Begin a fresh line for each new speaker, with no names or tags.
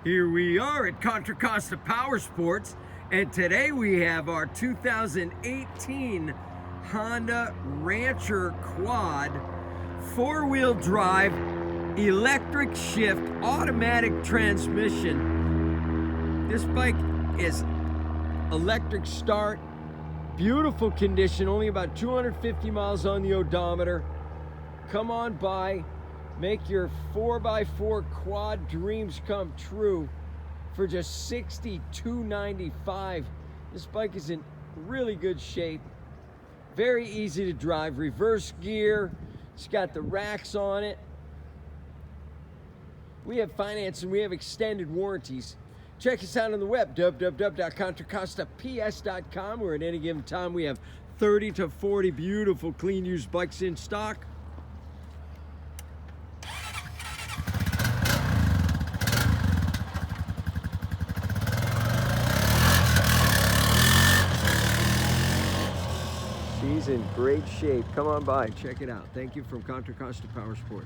Here we are at Contra Costa Powersports, and today we have our 2018 Honda Rancher Quad, four-wheel drive, electric shift, automatic transmission. This bike is electric start, beautiful condition, only about 250 miles on the odometer. Come on by. Make your 4x4 quad dreams come true for just $62.95. This bike is in really good shape. Very easy to drive. Reverse gear. It's got the racks on it. We have financing. We have extended warranties. Check us out on the web, www.contracostaps.com, where at any given time we have 30 to 40 beautiful clean used bikes in stock. She's in great shape. Come on by, check it out. Thank you from Contra Costa Powersports.